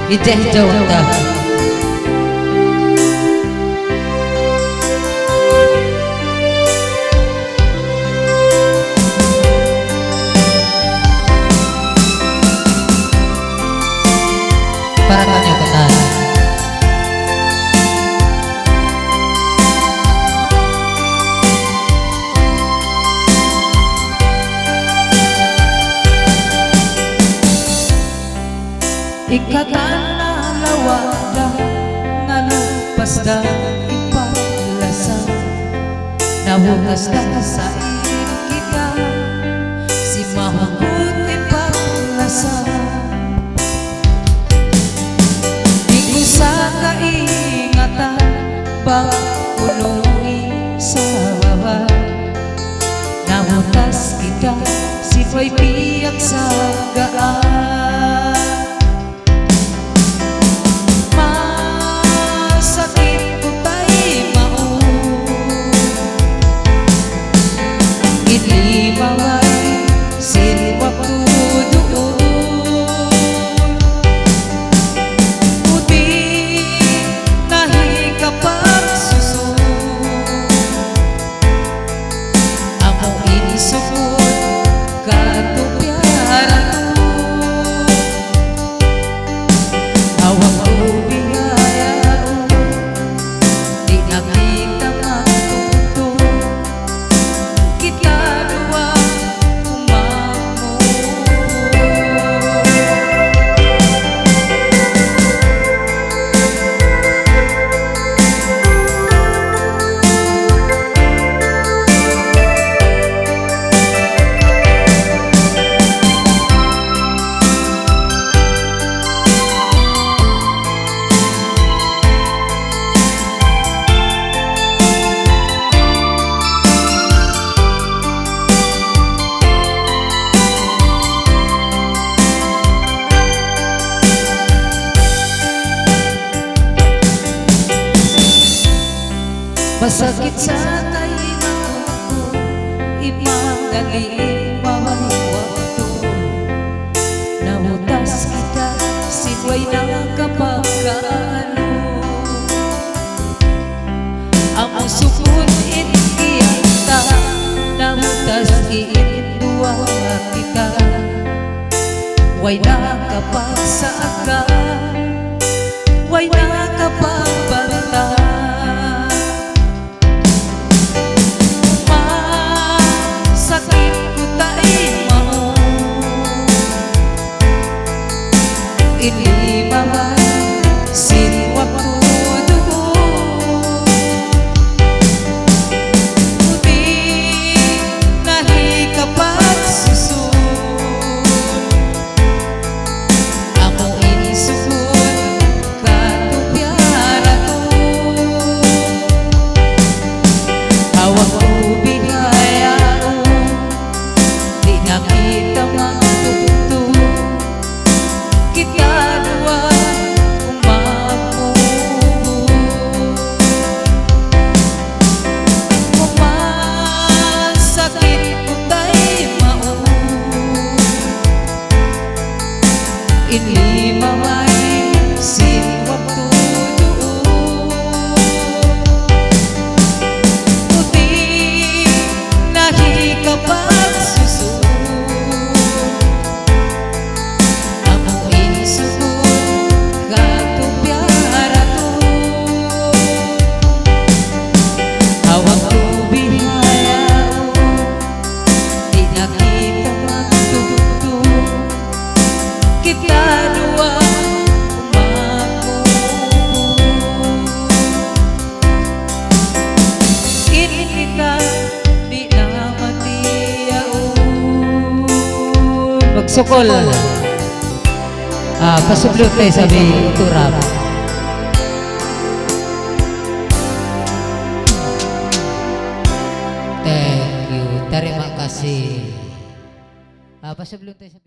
Hijau-hijau entah. Para tanya ketan. Ikatan na lawada nga lupas na ipaglasan, nahugas na sa kita si mahugot ipaglasan. Igusa ka ingatan bang punuin sa baba, nahugas kita si may piyak sa gaan. Masakit sa tainga ko, ipagaling mawang wakto. Nahutas kita, sitway na kapagkaano. Ang usukon itkiyanta, nahutas iindua kita. Way na kapagsaka, way na kapagbanta. Ini maway sin waktu putih nahi kapat susun. Amo ini sukun katu piara tu, awak tu bihaya di nakita mantutu. Kita dua umatmu, sakit ku tay mau. Ini maway sin waktu putih nahi kapat susun. Kita dua umatmu, ini kita di nama dia magsukol. Pasublut tayo sabi turap. Thank you, terima kasih. Pasublut tayo sabi